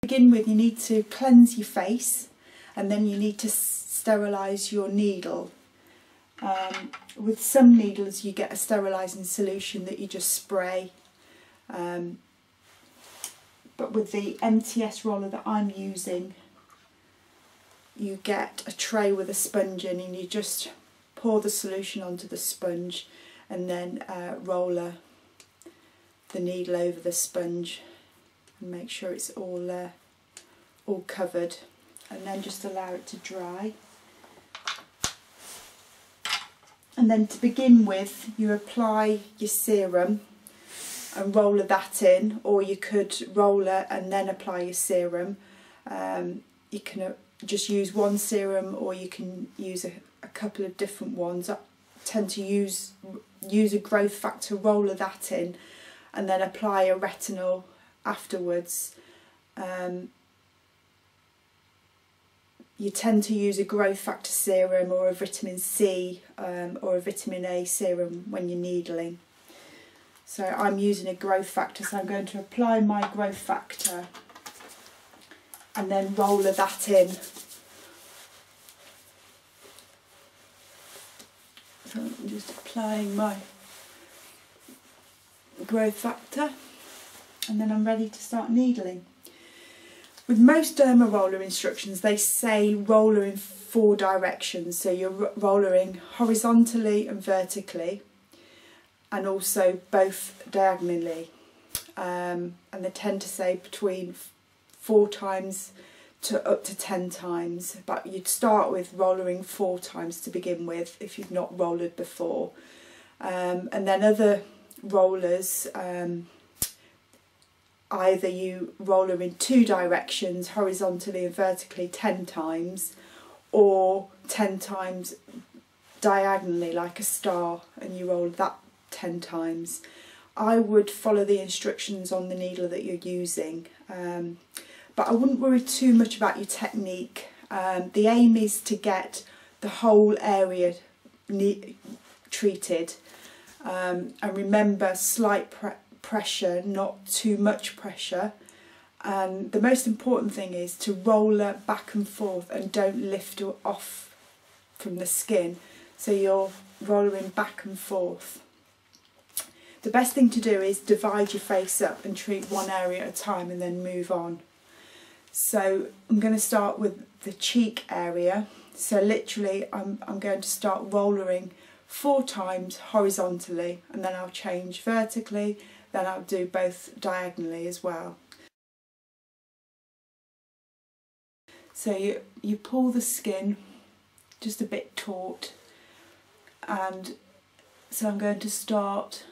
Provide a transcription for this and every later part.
To begin with, you need to cleanse your face, and then you need to sterilise your needle. With some needles you get a sterilising solution that you just spray, but with the MTS roller that I'm using, you get a tray with a sponge in, and you just pour the solution onto the sponge and then roller the needle over the sponge and make sure it's all covered, and then just allow it to dry. And then to begin with, you apply your serum and roller that in, or you could roller and then apply your serum. You can just use one serum, or you can use a couple of different ones. I tend to use a growth factor, roller that in, and then apply a retinol afterwards. You tend to use a growth factor serum or a vitamin C or a vitamin A serum when you're needling. So I'm using a growth factor, so I'm going to apply my growth factor and then roller that in. So I'm just applying my growth factor, and then I'm ready to start needling. With most Derma roller instructions, they say roller in 4 directions, so you're rollering horizontally and vertically, and also both diagonally, and they tend to say between 4 times to up to 10 times, but you'd start with rollering 4 times to begin with if you've not rollered before. And then other rollers, either you roller in 2 directions, horizontally and vertically 10 times, or 10 times diagonally like a star, and you roll that 10 times. I would follow the instructions on the needle that you're using, but I wouldn't worry too much about your technique. The aim is to get the whole area treated, and remember, slight pressure, not too much pressure, and the most important thing is to roller back and forth and don't lift off from the skin, so you're rollering back and forth. The best thing to do is divide your face up and treat one area at a time and then move on. So I'm going to start with the cheek area. So literally I'm going to start rollering 4 times horizontally, and then I'll change vertically, then I'll do both diagonally as well. So you pull the skin just a bit taut, and so I'm going to start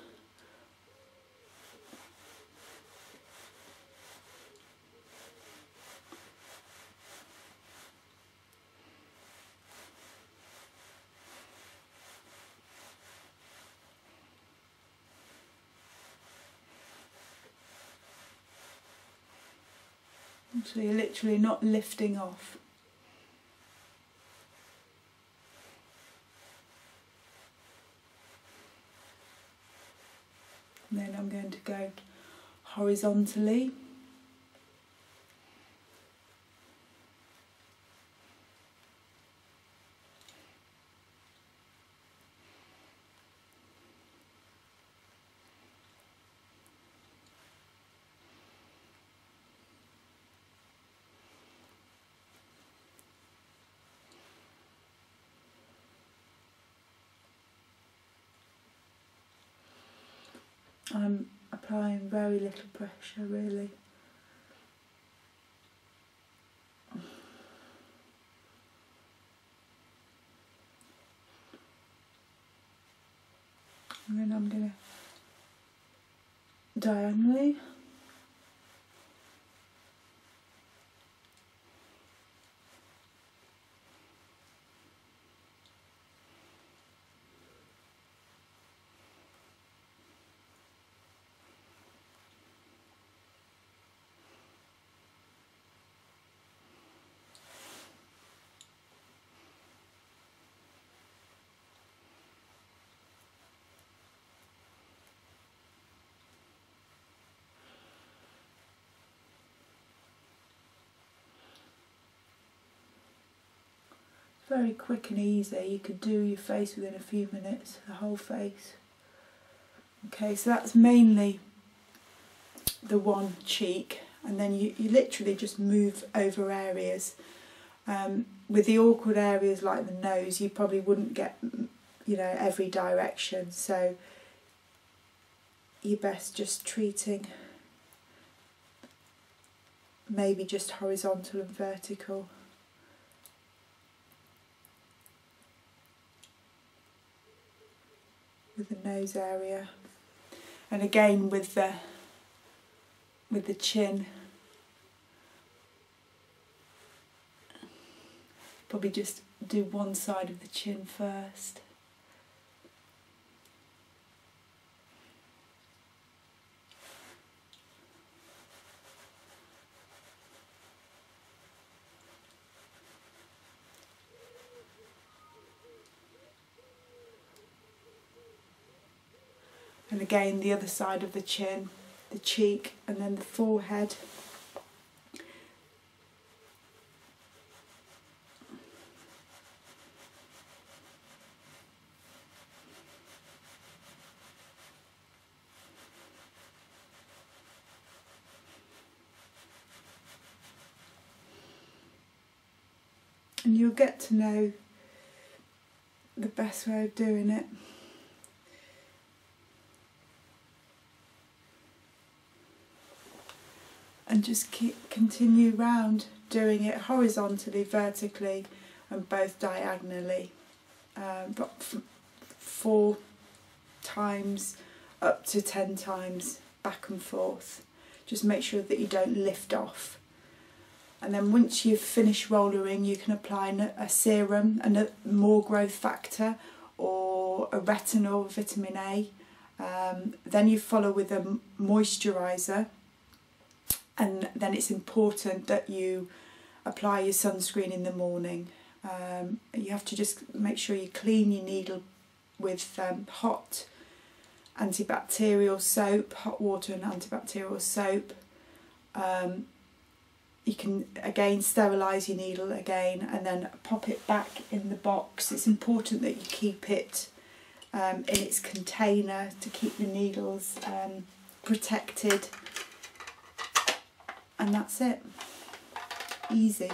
so you're literally not lifting off. And then I'm going to go horizontally. I'm applying very little pressure, really. And then I'm going to diagonally. very quick and easy. You could do your face within a few minutes, the whole face. Okay, so that's mainly the one cheek, and then you literally just move over areas. With the awkward areas like the nose, you probably wouldn't get, you know, every direction, so you're best just treating maybe just horizontal and vertical. With the nose area, and again with the chin, probably just do one side of the chin first. And again the other side of the chin, the cheek, and then the forehead. And you'll get to know the best way of doing it. And just continue round, doing it horizontally, vertically, and both diagonally, but 4 times up to 10 times back and forth. Just make sure that you don't lift off. And then once you've finished rollering, you can apply a serum, and a more growth factor, or a retinol, vitamin A. Then you follow with a moisturizer. And then it's important that you apply your sunscreen in the morning. You have to just make sure you clean your needle with hot antibacterial soap, hot water and antibacterial soap. You can again sterilise your needle again, and then pop it back in the box. It's important that you keep it in its container to keep the needles protected. And that's it. Easy.